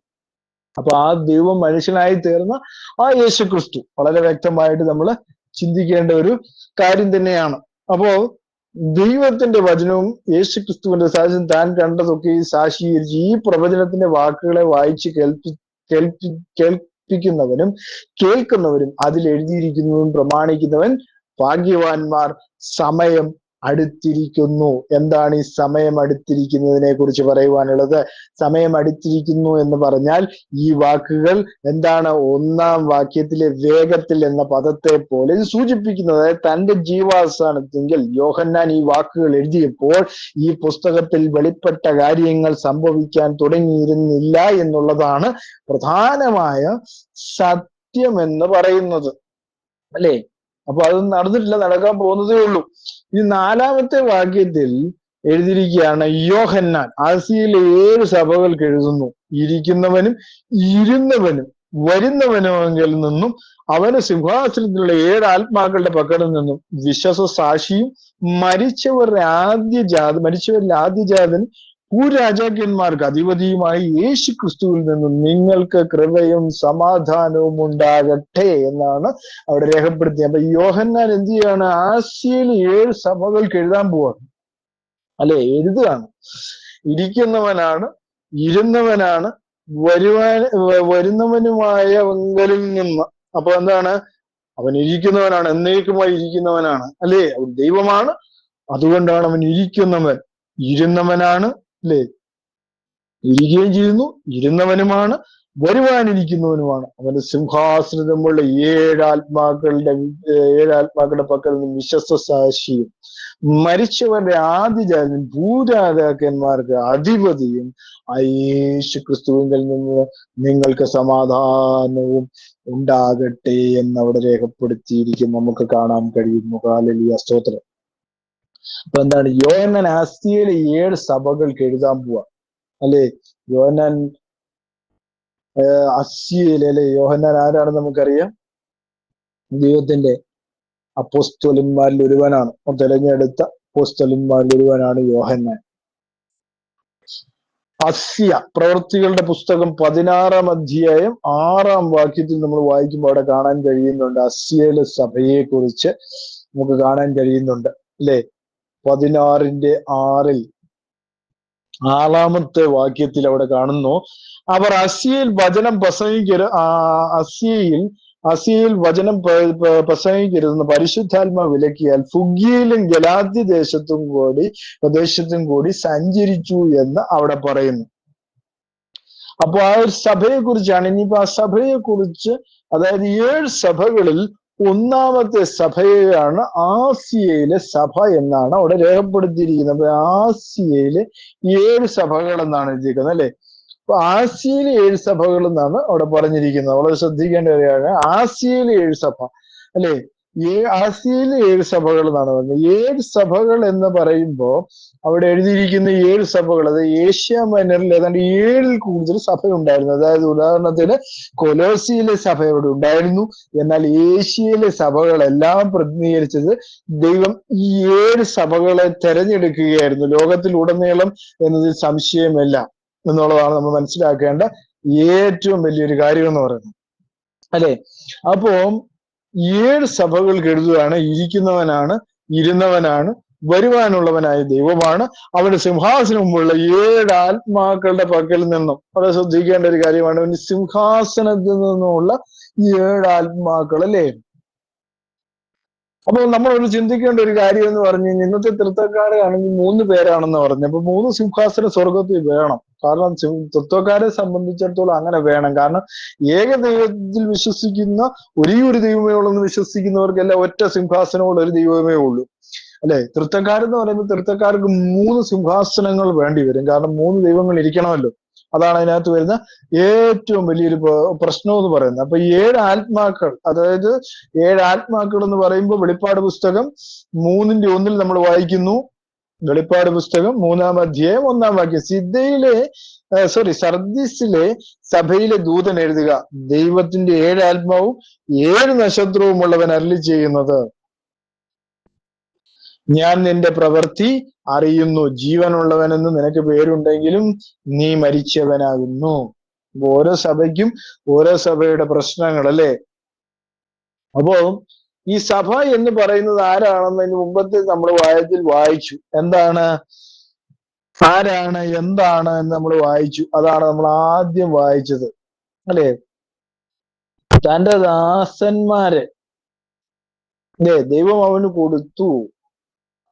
അപ്പൊ ആ ദൈവം മനുഷ്യനായി തീർന്ന ആ യേശു ക്രിസ്തു വളരെ വ്യക്തമായിട്ട് നമ്മൾ ചിന്തിക്കേണ്ട ഒരു കാര്യം തന്നെയാണ്. അപ്പോ ദൈവത്തിന്റെ വചനവും യേശു ക്രിസ്തുവിന്റെ സാക്ഷ്യം താൻ കണ്ടതൊക്കെ സാക്ഷീകരിച്ച് ഈ പ്രവചനത്തിന്റെ വാക്കുകളെ വായിച്ച് കേൾപ്പിക്കുന്നവനും കേൾക്കുന്നവരും അതിൽ എഴുതിയിരിക്കുന്നതും പ്രമാണിക്കുന്നവൻ ഭാഗ്യവാന്മാർ. സമയം അടുത്തിരിക്കുന്നു. എന്താണ് ഈ സമയം അടുത്തിരിക്കുന്നതിനെ കുറിച്ച് പറയുവാനുള്ളത്? സമയം അടുത്തിരിക്കുന്നു എന്ന് പറഞ്ഞാൽ ഈ വാക്കുകൾ എന്താണ്? ഒന്നാം വാക്യത്തിലെ വേഗത്തിൽ എന്ന പദത്തെ പോലെ ഇത് സൂചിപ്പിക്കുന്നത്. അതായത് തന്റെ ജീവാവസാനത്തെങ്കിൽ യോഹന്നാൻ ഈ വാക്കുകൾ എഴുതിയപ്പോൾ ഈ പുസ്തകത്തിൽ വെളിപ്പെട്ട കാര്യങ്ങൾ സംഭവിക്കാൻ തുടങ്ങിയിരുന്നില്ല എന്നുള്ളതാണ് പ്രധാനമായ സത്യം എന്ന് പറയുന്നത്, അല്ലേ? അപ്പൊ അത് നടന്നിട്ടില്ല, നടക്കാൻ പോകുന്നതേ ഉള്ളൂ. ഈ 4-ാമത്തെ വാക്യത്തിൽ എഴുതിയിരിക്കുകയാണ്, യോഹന്നാൻ ആസിയയിലെ 7 സഭകൾക്ക് എഴുതുന്നു, ഇരിക്കുന്നവനും ഇരുന്നവനും വരുന്നവനുമെങ്കിൽ നിന്നും അവന് സിംഹാസനത്തിലുള്ള 7 ആത്മാക്കളുടെ പക്കൽ നിന്നും വിശ്വസ സാക്ഷിയും മരിച്ചവരിൽ ആദ്യജാതനും ഭൂരാജാക്കന്മാർക്ക് അധിപതിയുമായി യേശു ക്രിസ്തുവിൽ നിന്നും നിങ്ങൾക്ക് കൃപയും സമാധാനവും ഉണ്ടാകട്ടെ എന്നാണ് അവിടെ രേഖപ്പെടുത്തിയത്. അപ്പൊ യോഹന്നാൻ എന്ത് ചെയ്യാണ്? ആസിയയിൽ 7 സഭകൾക്ക് എഴുതാൻ പോവാണ്, അല്ലെ? എഴുതുകയാണ്. ഇരിക്കുന്നവനാണ്, ഇരുന്നവനാണ്, വരുന്നവനുമായവങ്കലിൽ നിന്ന്. അപ്പൊ എന്താണ്? അവൻ ഇരിക്കുന്നവനാണ്, എന്നേക്കുമായി ഇരിക്കുന്നവനാണ്, അല്ലേ? അവൻ ദൈവമാണ്, അതുകൊണ്ടാണ് അവൻ ഇരിക്കുന്നവൻ. ഇരുന്നവനാണ്, അല്ലേ? ഇരിക്കുകയും ചെയ്യുന്നു, ഇരുന്നവനുമാണ്, വരുവാനിരിക്കുന്നവനുമാണ്. അവന്റെ സിംഹാസനമുള്ള 7 ആത്മാക്കളുടെ പക്കൽ നിന്നും വിശ്വസ്ത സാക്ഷിയും മരിച്ചവരുടെ ആദ്യജാതനും ഭൂരാജാക്കന്മാർക്ക് അധിപതിയും യേശു ക്രിസ്തുവിൽ നിന്ന് നിങ്ങൾക്ക് സമാധാനവും ഉണ്ടാകട്ടെ എന്നവിടെ രേഖപ്പെടുത്തിയിരിക്കും, നമുക്ക് കാണാൻ കഴിയുന്നു. ഹല്ലേലൂയ, സ്തോത്രം. അപ്പൊ എന്താണ്? യോഹന്നാൻ ആസിയയിലെ 7 സഭകൾക്ക് എഴുതാൻ പോവാ, അല്ലെ? യോഹന്നാൻ ആസിയയിലെ, അല്ലെ? യോഹന്നാൻ ആരാണെന്ന് നമുക്കറിയാം. ദൈവത്തിന്റെ അപ്പോസ്തലന്മാരിൽ ഒരുവനാണ്, തെരഞ്ഞെടുത്ത അപ്പോസ്തലന്മാരിൽ ഒരുവനാണ് യോഹന്നാൻ. അസ്യ പ്രവൃത്തികളുടെ പുസ്തകം 16-ാം അധ്യായം 6-ാം വാക്യത്തിൽ നമ്മൾ വായിക്കുമ്പോൾ അവിടെ കാണാൻ കഴിയുന്നുണ്ട്, അസ്യയിലെ സഭയെ കുറിച്ച് നമുക്ക് കാണാൻ കഴിയുന്നുണ്ട്, അല്ലെ? 16:6 6-ാമത്തെ വാക്യത്തിൽ അവിടെ കാണുന്നു, അവർ അസ്യയിൽ വചനം പ്രസംഗിക്കരുതെന്ന് പരിശുദ്ധാത്മാ വിലക്കിയാൽ ഫുഗ്യയിലും ഗലാത്യ പ്രദേശത്തും കൂടി സഞ്ചരിച്ചു എന്ന് അവിടെ പറയുന്നു. അപ്പൊ ആ ഒരു സഭയെ കുറിച്ചാണ്. ഇനിയിപ്പോ ആ സഭയെ കുറിച്ച്, അതായത് 7 സഭകളിൽ 1-ാമത്തെ സഭയാണ് ആസിയയിലെ സഭ എന്നാണ് അവിടെ രേഖപ്പെടുത്തിയിരിക്കുന്നത്. അപ്പൊ ആസിയയിലെ 7 സഭകൾ എന്നാണ് എഴുതിയിരിക്കുന്നത്, അല്ലെ? അപ്പൊ ആസിയയിലെ 7 സഭകൾ എന്നാണ് അവിടെ പറഞ്ഞിരിക്കുന്നത്. വളരെ ശ്രദ്ധിക്കേണ്ട കാര്യമാണ്. ആസിയയിലെ 7 സഭ, അല്ലെ? ആസിയയിലെ 7 സഭകൾ എന്നാണ് പറഞ്ഞത്. 7 സഭകൾ എന്ന് പറയുമ്പോൾ അവിടെ എഴുതിയിരിക്കുന്ന 7 സഭകൾ, അത് ഏഷ്യ മൈനറിൽ ഏതാണ്ട് 7-ൽ കൂടുതൽ സഭ ഉണ്ടായിരുന്നു. അതായത് ഉദാഹരണത്തിന് കൊലോസിയിലെ സഭ അവിടെ ഉണ്ടായിരുന്നു. എന്നാൽ ഏഷ്യയിലെ സഭകളെല്ലാം പ്രതിനിധീകരിച്ചത് ദൈവം ഈ 7 സഭകളെ തെരഞ്ഞെടുക്കുകയായിരുന്നു, ലോകത്തിലുടനീളം എന്നതിൽ സംശയമില്ല എന്നുള്ളതാണ് നമ്മൾ മനസ്സിലാക്കേണ്ട ഏറ്റവും വലിയൊരു കാര്യം എന്ന് പറയുന്നത്, അല്ലെ? അപ്പോ 7 സഭകൾക്ക് എഴുതുകയാണ്, ഇരിക്കുന്നവനാണ്, ഇരുന്നവനാണ്, വരുവാനുള്ളവനായ ദൈവമാണ്, അവന്റെ സിംഹാസനമുള്ള 7 ആത്മാക്കളുടെ പക്കൽ നിന്നും. വളരെ ശ്രദ്ധിക്കേണ്ട ഒരു കാര്യമാണ്, അവന്റെ സിംഹാസനത്തിൽ നിന്നുമുള്ള 7 ആത്മാക്കൾ, അല്ലേ? അപ്പൊ നമ്മളൊരു ചിന്തിക്കേണ്ട ഒരു കാര്യം എന്ന് പറഞ്ഞു കഴിഞ്ഞാൽ, ഇന്നത്തെ തൃത്വക്കാരാണെങ്കിൽ 3 പേരാണെന്ന് പറഞ്ഞു. അപ്പൊ 3 സിംഹാസനം സ്വർഗത്തിൽ വേണം. കാരണം തൃത്വക്കാരെ സംബന്ധിച്ചിടത്തോളം അങ്ങനെ വേണം. കാരണം ഏക ദൈവത്തിൽ വിശ്വസിക്കുന്ന ഒരേ ഒരു ദൈവമേ ഉള്ളൂ എന്ന് വിശ്വസിക്കുന്നവർക്കെല്ലാം ഒറ്റ സിംഹാസനമുള്ള ഒരു ദൈവമേ ഉള്ളൂ, അല്ലെ? തൃത്വക്കാരെന്ന് പറയുമ്പോൾ തൃത്വക്കാർക്ക് 3 സിംഹാസനങ്ങൾ വേണ്ടി വരും. കാരണം 3 ദൈവങ്ങൾ ഇരിക്കണമല്ലോ. അതാണ് അതിനകത്ത് വരുന്ന ഏറ്റവും വലിയൊരു പ്രശ്നം എന്ന് പറയുന്നത്. അപ്പൊ 7 ആത്മാക്കൾ, അതായത് 7 ആത്മാക്കൾ എന്ന് പറയുമ്പോൾ വെളിപ്പാട് പുസ്തകം 3:1 നമ്മൾ വായിക്കുന്നു. വെളിപ്പാട് പുസ്തകം 3-ാം അധ്യായം 1-ാം വാക്യം, സർദീസിലെ സഭയിലെ ദൂതൻ എഴുതുക, ദൈവത്തിന്റെ 7 ആത്മാവും 7 നക്ഷത്രവും ഉള്ളവൻ അരുളി ചെയ്യുന്നത്, ഞാൻ നിന്റെ പ്രവൃത്തി അറിയുന്നു, ജീവനുള്ളവനെന്ന് നിനക്ക് പേരുണ്ടെങ്കിലും നീ മരിച്ചവനാകുന്നു. ഓരോ സഭയ്ക്കും ഓരോ സഭയുടെ പ്രശ്നങ്ങൾ അല്ലേ. അപ്പോ ഈ സഭ എന്ന് പറയുന്നത് ആരാണെന്ന് മുമ്പത്തെ നമ്മൾ വായിച്ചു. എന്താണ്, ആരാണ്, എന്താണ് എന്ന് നമ്മൾ വായിച്ചു. അതാണ് നമ്മൾ ആദ്യം വായിച്ചത് അല്ലെ. തന്റെ ദാസന്മാരെ ദൈവം അവന് കൊടുത്തു,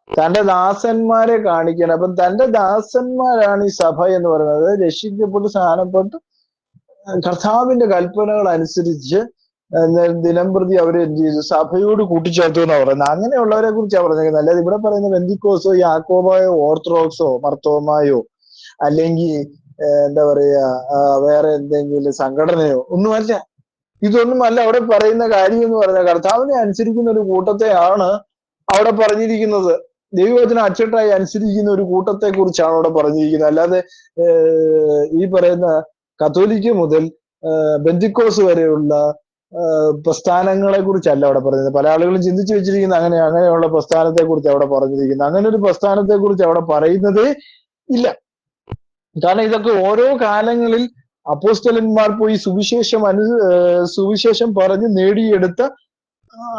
തന്റെ ദാസന്മാരെ കാണിക്കണം. അപ്പം തന്റെ ദാസന്മാരാണ് ഈ സഭ എന്ന് പറയുന്നത്. രക്ഷിക്കപ്പെട്ട് സ്ഥാനപ്പെട്ട് കർത്താവിന്റെ കൽപ്പനകൾ അനുസരിച്ച് ദിനംപ്രതി അവരെ എന്ത് ചെയ്തു, സഭയോട് കൂട്ടിച്ചേർത്തു എന്നാ പറയുന്നത്. അങ്ങനെയുള്ളവരെ കുറിച്ചാണ് പറഞ്ഞിരിക്കുന്നത്. അല്ലാതെ ഇവിടെ പറയുന്ന ബെന്തിക്കോസോ യാക്കോബായോ ഓർത്തഡോക്സോ മർത്തോമായോ അല്ലെങ്കിൽ എന്താ പറയാ വേറെ എന്തെങ്കിലും സംഘടനയോ ഒന്നുമല്ല. ഇതൊന്നുമല്ല അവിടെ പറയുന്ന കാര്യം എന്ന് പറഞ്ഞാൽ കർത്താവിനെ അനുസരിക്കുന്ന ഒരു കൂട്ടത്തെയാണ് അവിടെ പറഞ്ഞിരിക്കുന്നത്. ദൈവത്തിന് അച്ചട്ടായി അനുസരിക്കുന്ന ഒരു കൂട്ടത്തെ കുറിച്ചാണ് അവിടെ പറഞ്ഞിരിക്കുന്നത്. അല്ലാതെ ഈ പറയുന്ന കത്തോലിക്ക മുതൽ ബെന്തിക്കോസ് വരെയുള്ള പ്രസ്ഥാനങ്ങളെ കുറിച്ചല്ല അവിടെ പറയുന്നത്. പല ആളുകളും ചിന്തിച്ചു വെച്ചിരിക്കുന്ന അങ്ങനെയുള്ള പ്രസ്ഥാനത്തെ കുറിച്ച് അവിടെ പറഞ്ഞിരിക്കുന്നത്. അങ്ങനെ ഒരു പ്രസ്ഥാനത്തെ കുറിച്ച് അവിടെ പറയുന്നത് ഇല്ല. കാരണം ഇതൊക്കെ ഓരോ കാലങ്ങളിൽ അപ്പോസ്തലന്മാർ പോയി സുവിശേഷം പറഞ്ഞ് നേടിയെടുത്ത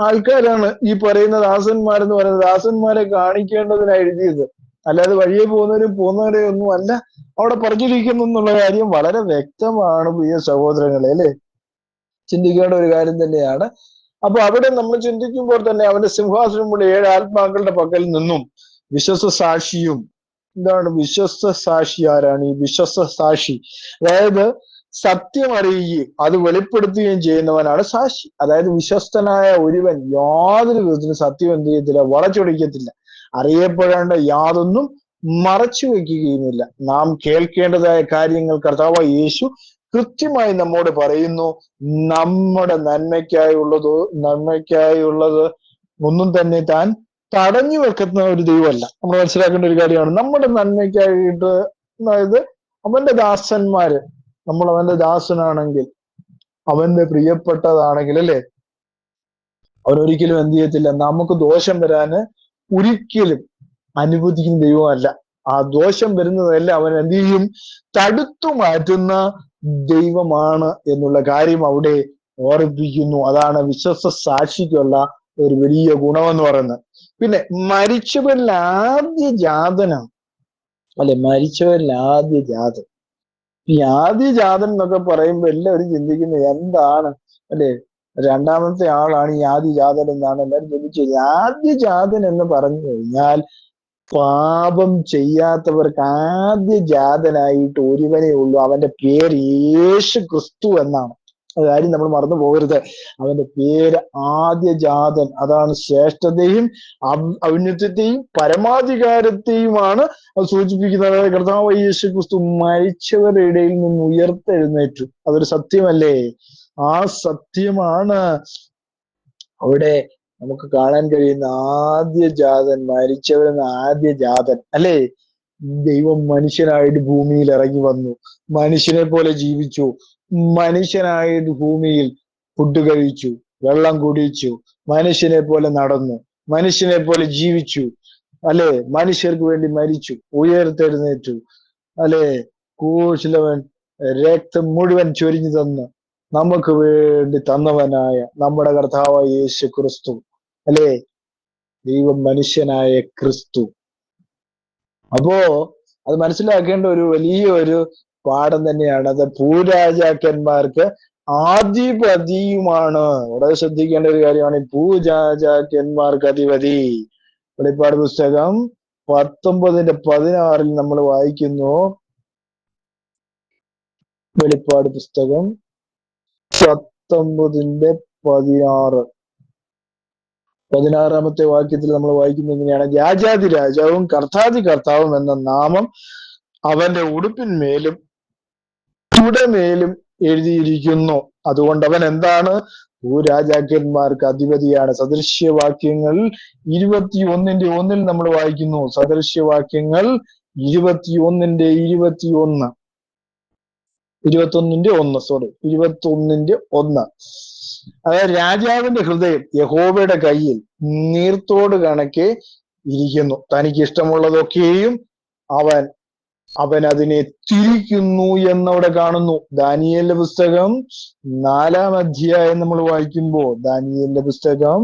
ആൾക്കാരാണ് ഈ പറയുന്ന ദാസന്മാരെന്ന് പറയുന്നത്. ദാസന്മാരെ കാണിക്കേണ്ടതിനാണ് എഴുതിയത്. അല്ലാതെ വഴിയെ പോകുന്നവരെ ഒന്നും അല്ല അവിടെ പറഞ്ഞിരിക്കുന്നു എന്നുള്ള കാര്യം വളരെ വ്യക്തമാണ് പ്രിയ സഹോദരങ്ങളെ അല്ലെ. ചിന്തിക്കേണ്ട ഒരു കാര്യം തന്നെയാണ്. അപ്പൊ അവിടെ നമ്മൾ ചിന്തിക്കുമ്പോൾ തന്നെ അവന്റെ സിംഹാസനമുള്ള 7 ആത്മാക്കളുടെ പക്കൽ നിന്നും വിശ്വസ്ത സാക്ഷിയും, എന്താണ് വിശ്വസ്ത സാക്ഷി? ആരാണ് ഈ വിശ്വസ്ത സാക്ഷി? അതായത് സത്യം അറിയുകയും അത് വെളിപ്പെടുത്തുകയും ചെയ്യുന്നവനാണ് സാക്ഷി. അതായത് വിശ്വസ്തനായ ഒരുവൻ യാതൊരു വിധത്തിലും സത്യം എന്ത് ചെയ്യത്തില്ല, വളച്ചൊടിക്കത്തില്ല. അറിയപ്പെടേണ്ട യാതൊന്നും മറച്ചു വെക്കുകയുമില്ല. നാം കേൾക്കേണ്ടതായ കാര്യങ്ങൾ കർത്താവായ യേശു കൃത്യമായി നമ്മോട് പറയുന്നു. നമ്മുടെ നന്മയ്ക്കായുള്ളത് ഒന്നും തന്നെ താൻ തടഞ്ഞു വെക്കുന്ന ഒരു ദൈവമല്ല. നമ്മൾ മനസ്സിലാക്കേണ്ട ഒരു കാര്യമാണ്. നമ്മുടെ നന്മയ്ക്കായിട്ട്, അതായത് അവന്റെ ദാസന്മാര്, നമ്മൾ അവന്റെ ദാസനാണെങ്കിൽ, അവന്റെ പ്രിയപ്പെട്ടതാണെങ്കിൽ അല്ലെ, അവനൊരിക്കലും എന്ത് ചെയ്യത്തില്ല, നമുക്ക് ദോഷം വരാന് ഒരിക്കലും അനുവദിക്കുന്ന ദൈവമല്ല. ആ ദോഷം വരുന്നതെല്ലാം അവൻ എന്ത് ചെയ്യും, തടുത്തു മാറ്റുന്ന ദൈവമാണ് എന്നുള്ള കാര്യം അവിടെ ഓർമ്മിപ്പിക്കുന്നു. അതാണ് വിശ്വസ്ത സാക്ഷിക്കുള്ള ഒരു വലിയ ഗുണമെന്ന് പറയുന്നത്. പിന്നെ മരിച്ചവരിൽ ആദ്യ ജാതനാണ് അല്ലെ, മരിച്ചവരിൽ ആദ്യ ജാതൻ. ഈ ആദ്യ ജാതൻ എന്നൊക്കെ പറയുമ്പോൾ എല്ലാവരും ചിന്തിക്കുന്നത് എന്താണ് അല്ലെ, രണ്ടാമത്തെ ആളാണ് ഈ ആദ്യ ജാതൻ എന്നാണ് എല്ലാവരും ചിന്തിച്ചത്. ആദ്യ ജാതൻ എന്ന് പറഞ്ഞു കഴിഞ്ഞാൽ പാപം ചെയ്യാത്തവർക്ക് ആദ്യ ജാതനായിട്ട് ഒരുവനേ ഉള്ളൂ. അവന്റെ പേര് യേശു ക്രിസ്തു എന്നാണ്. കാര്യം നമ്മൾ മറന്നു പോകരുത്. അവന്റെ പേര് ആദ്യ ജാതൻ. അതാണ് ശ്രേഷ്ഠതയും ഔന്നത്യത്തെയും പരമാധികാരത്തെയുമാണ് അത് സൂചിപ്പിക്കുന്നത്. കർത്താവ് യേശു ക്രിസ്തു മരിച്ചവരുടെ ഇടയിൽ നിന്ന് ഉയർത്തെഴുന്നേറ്റു. അതൊരു സത്യമല്ലേ? ആ സത്യമാണ് അവിടെ നമുക്ക് കാണാൻ കഴിയുന്ന ആദ്യ ജാതൻ, മരിച്ചവരെന്ന ആദ്യ ജാതൻ അല്ലേ. ദൈവം മനുഷ്യനായിട്ട് ഭൂമിയിൽ ഇറങ്ങി വന്നു, മനുഷ്യനെ പോലെ ജീവിച്ചു, മനുഷ്യനായിട്ട് ഭൂമിയിൽ ഫുഡ് കഴിച്ചു, വെള്ളം കുടിച്ചു, മനുഷ്യനെ പോലെ നടന്നു, മനുഷ്യനെ പോലെ ജീവിച്ചു അല്ലെ, മനുഷ്യർക്ക് വേണ്ടി മരിച്ചു, ഉയർത്തെഴുന്നേറ്റു അല്ലെ, കൂശിലവൻ രക്തം മുഴുവൻ ചൊരിഞ്ഞു തന്ന് നമുക്ക് വേണ്ടി തന്നവനായ നമ്മുടെ കർത്താവായ യേശു ക്രിസ്തു അല്ലെ, ദൈവം മനുഷ്യനായ ക്രിസ്തു. അപ്പോ അത് മനസ്സിലാക്കേണ്ട ഒരു വലിയൊരു പാഠം തന്നെയാണ്. അത് ഭൂരാജാക്കന്മാർക്ക് ആധിപതിയുമാണ്. വളരെ ശ്രദ്ധിക്കേണ്ട ഒരു കാര്യമാണ്. ഭൂരാജാക്കന്മാർക്ക് അധിപതി. വെളിപ്പാട് പുസ്തകം 19:16 നമ്മൾ വായിക്കുന്നു. വെളിപ്പാട് പുസ്തകം 19:16 വാക്യത്തിൽ നമ്മൾ വായിക്കുന്നത് എങ്ങനെയാണ്? രാജാതി രാജാവും കർത്താതി കർത്താവും എന്ന നാമം അവന്റെ ഉടുപ്പിന്മേലും തുടമേലും എഴുതിയിരിക്കുന്നു. അതുകൊണ്ട് അവൻ എന്താണ്? ഭൂരാജാക്കന്മാർക്ക് അധിപതിയാണ്. സദൃശ്യവാക്യങ്ങൾ 21:1 നമ്മൾ വായിക്കുന്നു. സദൃശ്യവാക്യങ്ങൾ 21:1 അതായത് രാജാവിന്റെ ഹൃദയം യഹോവയുടെ കയ്യിൽ നീർത്തോട് കണക്കെ ഇരിക്കുന്നു. തനിക്ക് ഇഷ്ടമുള്ളതൊക്കെയും അവൻ അവൻ അതിനെ തിരിക്കുന്നു എന്നവിടെ കാണുന്നു. ദാനിയേലിന്റെ പുസ്തകം 4-ാം അധ്യായം നമ്മൾ വായിക്കുമ്പോൾ, ദാനിയേലിന്റെ പുസ്തകം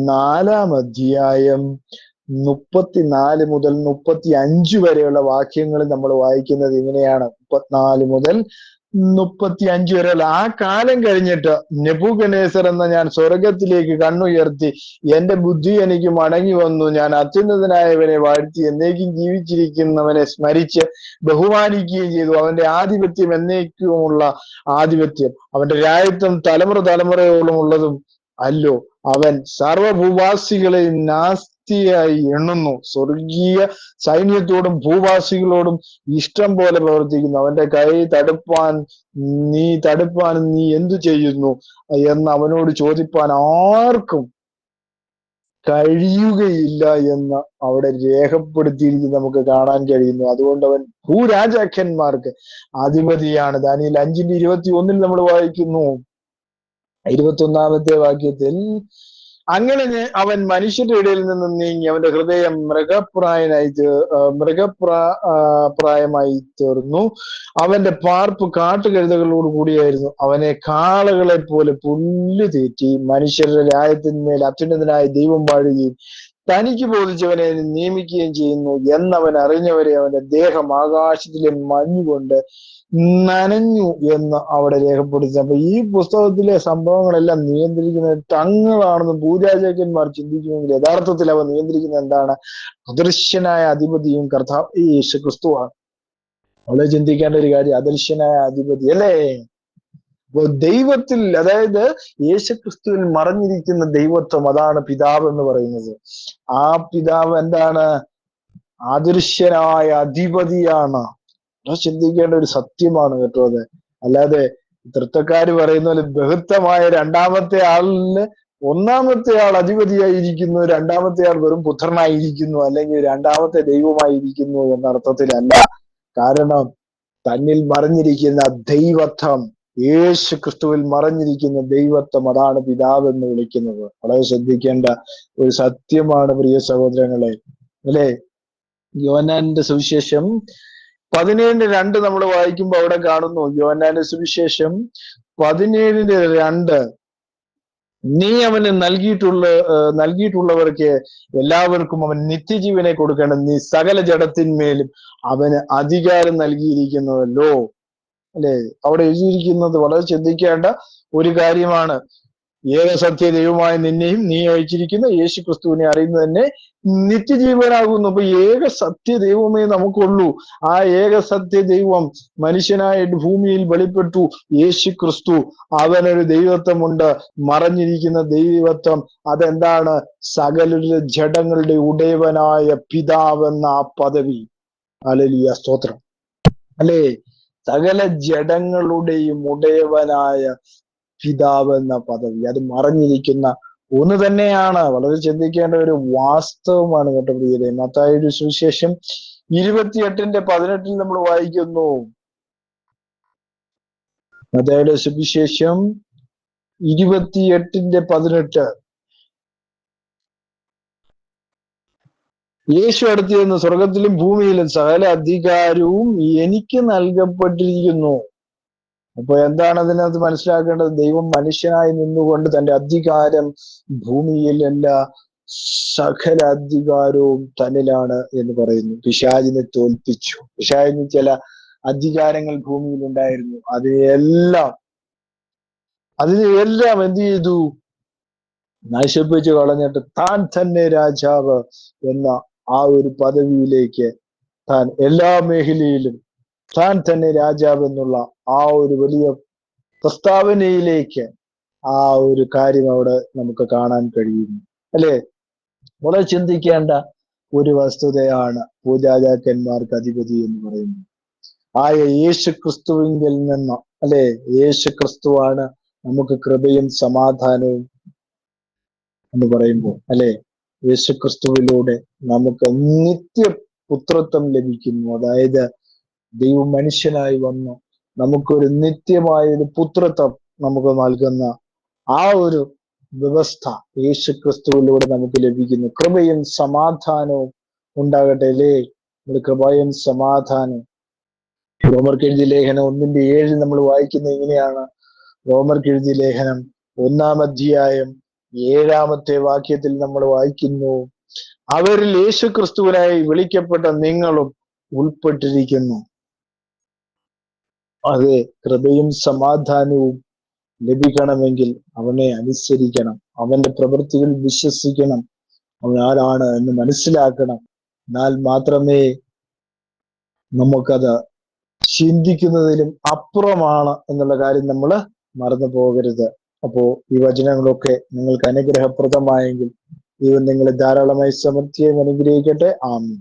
4-ാം അധ്യായം 34 മുതൽ 35 വരെയുള്ള വാക്യങ്ങൾ നമ്മൾ വായിക്കുന്നത് ഇങ്ങനെയാണ്. 34 മുതൽ 35 വരെയുള്ള ആ കാലം കഴിഞ്ഞിട്ട് നെബൂഖദ്നേസർ എന്ന ഞാൻ സ്വർഗത്തിലേക്ക് കണ്ണുയർത്തി, എന്റെ ബുദ്ധി എനിക്ക് മടങ്ങി വന്നു. ഞാൻ അത്യുന്നതനായവനെ വാഴ്ത്തി എന്നേക്കും ജീവിച്ചിരിക്കുന്നവനെ സ്മരിച്ച് ബഹുമാനിക്കുകയും ചെയ്തു. അവന്റെ ആധിപത്യം എന്നേക്കുമുള്ള ആധിപത്യം, അവന്റെ രാജ്യത്വം തലമുറ തലമുറയോളം ഉള്ളതും അല്ലോ. അവൻ സർവഭൂവാസികളെയും നാസ്തിയായി എണ്ണുന്നു. സ്വർഗീയ സൈന്യത്തോടും ഭൂവാസികളോടും ഇഷ്ടം പോലെ പ്രവർത്തിക്കുന്നു. അവന്റെ കൈ തടുപ്പാൻ നീ എന്തു ചെയ്യുന്നു എന്ന് അവനോട് ചോദിപ്പാൻ ആർക്കും കഴിയുകയില്ല എന്ന് അവിടെ രേഖപ്പെടുത്തിയിരിക്കുന്നത് നമുക്ക് കാണാൻ കഴിയുന്നു. അതുകൊണ്ട് അവൻ ഭൂരാജാക്കന്മാർക്ക് അധിപതിയാണ്. ദാനിയേൽ 5:21 നമ്മൾ വായിക്കുന്നു, 21-ാമത്തെ വാക്യത്തിൽ, അങ്ങനെ അവൻ മനുഷ്യരുടെ ഇടയിൽ നിന്ന് നീങ്ങി അവന്റെ ഹൃദയം മൃഗപ്രായമായി തീർന്നു. അവന്റെ പാർപ്പ് കാട്ടുകഴുതകളോട് കൂടിയായിരുന്നു. അവനെ കാളകളെ പോലെ പുല്ല് തീറ്റി മനുഷ്യരുടെ രാജ്യത്തിന്മേൽ അത്യുന്നതനായ ദൈവം വാഴുകയും തനിക്ക് ബോധിച്ചവനെ നിയമിക്കുകയും ചെയ്യുന്നു എന്നവൻ അറിഞ്ഞവരെ അവന്റെ ദേഹം ആകാശത്തിലെ മഞ്ഞുകൊണ്ട് നനഞ്ഞു എന്ന് അവിടെ രേഖപ്പെടുത്തി. അപ്പൊ ഈ പുസ്തകത്തിലെ സംഭവങ്ങളെല്ലാം നിയന്ത്രിക്കുന്നത് തങ്ങളാണെന്ന് ഭൂരാജാക്കന്മാർ ചിന്തിക്കുമെങ്കിൽ യഥാർത്ഥത്തിൽ അവ നിയന്ത്രിക്കുന്നത് എന്താണ്? അദൃശ്യനായ അധിപതിയും കർത്താവ് യേശു ക്രിസ്തുവാണ്. അവളെ ചിന്തിക്കേണ്ട ഒരു കാര്യം, അദൃശ്യനായ അധിപതി അല്ലേ? അപ്പൊ ദൈവത്തിൽ, അതായത് യേശു ക്രിസ്തുവിൽ മറഞ്ഞിരിക്കുന്ന ദൈവത്വം, അതാണ് പിതാവ് എന്ന് പറയുന്നത്. ആ പിതാവ് എന്താണ്? അദൃശ്യനായ അധിപതിയാണ്. ചിന്തിക്കേണ്ട ഒരു സത്യമാണ് കേട്ടോ അത്. അല്ലാതെ തൃത്വക്കാര് പറയുന്ന പോലെ ബഹുത്വമായ രണ്ടാമത്തെ ആളിന് ഒന്നാമത്തെ ആൾ അധിപതിയായിരിക്കുന്നു, രണ്ടാമത്തെ ആൾ വെറും പുത്രനായിരിക്കുന്നു, അല്ലെങ്കിൽ രണ്ടാമത്തെ ദൈവമായിരിക്കുന്നു എന്ന അർത്ഥത്തിലല്ല. കാരണം തന്നിൽ മറഞ്ഞിരിക്കുന്ന ദൈവത്വം, യേശു ക്രിസ്തുവിൽ മറഞ്ഞിരിക്കുന്ന ദൈവത്വം, അതാണ് പിതാവ് എന്ന് വിളിക്കുന്നത്. വളരെ ശ്രദ്ധിക്കേണ്ട ഒരു സത്യമാണ് പ്രിയ സഹോദരങ്ങളെ, അല്ലെ? യോഹന്നാന്റെ സുവിശേഷം 17:2 നമ്മൾ വായിക്കുമ്പോൾ അവിടെ കാണുന്നു. യോഹന്നാന്റെ സുവിശേഷം 17:2, നീ അവന് നൽകിയിട്ടുള്ളവർക്ക് എല്ലാവർക്കും അവൻ നിത്യജീവനെ കൊടുക്കണം. നീ സകല ജഡത്തിന്മേലും അവന് അധികാരം നൽകിയിരിക്കുന്നുവല്ലോ, അല്ലെ? അവിടെ എഴുതിയിരിക്കുന്നത് വളരെ ചിന്തിക്കേണ്ട ഒരു കാര്യമാണ്. ഏകസത്യ ദൈവമായ നിന്നെയും നീ അയച്ചിരിക്കുന്ന യേശു ക്രിസ്തുവിനെ അറിയുന്നത് തന്നെ നിത്യജീവനാകുന്നു. അപ്പൊ ഏക സത്യ ദൈവമേ നമുക്കുള്ളൂ. ആ ഏക സത്യ ദൈവം മനുഷ്യനായിട്ട് ഭൂമിയിൽ വെളിപ്പെട്ടു. യേശു ക്രിസ്തു, അവനൊരു ദൈവത്വമുണ്ട്, മറഞ്ഞിരിക്കുന്ന ദൈവത്വം. അതെന്താണ്? സകല ജഡങ്ങളുടെ ഉടയവനായ പിതാവെന്ന ആ പദവി. ഹല്ലേലൂയ, സ്തോത്രം, അല്ലേ? സകല ജഡങ്ങളുടെയും ഉടയവനായ പിതാവ് എന്ന പദവി, അത് മറഞ്ഞിരിക്കുന്ന ഒന്ന് തന്നെയാണ്. വളരെ ചിന്തിക്കേണ്ട ഒരു വാസ്തവമാണ് കേട്ടോ പ്രിയരെ. മത്തായിയുടെ സുവിശേഷം 28:18 നമ്മൾ വായിക്കുന്നു. മത്തായിയുടെ സുവിശേഷം 28:18, യേശു അടുത്ത് ചെന്ന്, സ്വർഗത്തിലും ഭൂമിയിലും സകല അധികാരവും എനിക്ക് നൽകപ്പെട്ടിരിക്കുന്നു. അപ്പൊ എന്താണ് അതിനകത്ത് മനസ്സിലാക്കേണ്ടത്? ദൈവം മനുഷ്യനായി നിന്നുകൊണ്ട് തന്റെ അധികാരം ഭൂമിയിൽ എല്ലാ സകല അധികാരവും തന്നിലാണ് എന്ന് പറയുന്നു. പിശാചിനെ തോൽപ്പിച്ചു. പിശാചിന് ചില അധികാരങ്ങൾ ഭൂമിയിൽ ഉണ്ടായിരുന്നു. അതിനെയെല്ലാം എന്ത് ചെയ്തു? നശിപ്പിച്ചു കളഞ്ഞിട്ട് താൻ തന്നെ രാജാവ് എന്ന ആ ഒരു പദവിയിലേക്ക്, താൻ എല്ലാ മേഖലയിലും താൻ തന്നെ രാജാവ് എന്നുള്ള ആ ഒരു വലിയ പ്രസ്താവനയിലേക്ക് ആ ഒരു കാര്യം അവിടെ നമുക്ക് കാണാൻ കഴിയുന്നു, അല്ലെ? വളരെ ചിന്തിക്കേണ്ട ഒരു വസ്തുതയാണ് ഭൂരാജാക്കന്മാർക്ക് അധിപതി എന്ന് പറയുന്നത്. ആയ യേശു ക്രിസ്തുവിങ്കിൽ നിന്ന്, അല്ലെ? യേശു ക്രിസ്തുവാണ് നമുക്ക് കൃപയും സമാധാനവും എന്ന് പറയുമ്പോൾ, അല്ലെ? യേശു ക്രിസ്തുവിലൂടെ നമുക്ക് നിത്യപുത്രത്വം ലഭിക്കുന്നു. അതായത് ദൈവം മനുഷ്യനായി വന്നു നമുക്കൊരു നിത്യമായ ഒരു പുത്രത്വം നമുക്ക് നൽകുന്ന ആ ഒരു വ്യവസ്ഥ യേശു ക്രിസ്തുവിലൂടെ നമുക്ക് ലഭിക്കുന്നു. കൃപയും സമാധാനവും ഉണ്ടാകട്ടെ, അല്ലേ? കൃപയും സമാധാനവും റോമർക്ക് എഴുതിയ ലേഖനം 1:7 നമ്മൾ വായിക്കുന്നത് ഇങ്ങനെയാണ്. റോമർക്ക് എഴുതിയ ലേഖനം 1-ാം അധ്യായം 7-ാമത്തെ വാക്യത്തിൽ നമ്മൾ വായിക്കുന്നു, അവരിൽ യേശു ക്രിസ്തുവിനായി വിളിക്കപ്പെട്ട നിങ്ങളും ഉൾപ്പെട്ടിരിക്കുന്നു. അത് കൃപയും സമാധാനവും ലഭിക്കണമെങ്കിൽ അവനെ അനുസരിക്കണം, അവന്റെ പ്രവൃത്തികൾ വിശ്വസിക്കണം, അവൻ ആരാണ് എന്ന് മനസ്സിലാക്കണം. എന്നാൽ മാത്രമേ നമുക്കത് ചിന്തിക്കുന്നതിലും അപ്പുറമാണ് എന്നുള്ള കാര്യം നമ്മൾ മറന്നു പോകരുത്. അപ്പോ ഈ വചനങ്ങളൊക്കെ നിങ്ങൾക്ക് അനുഗ്രഹപ്രദമായെങ്കിൽ ദൈവം നിങ്ങളെ ധാരാളമായി സമൃദ്ധിയായി അനുഗ്രഹിക്കട്ടെ. ആമേൻ.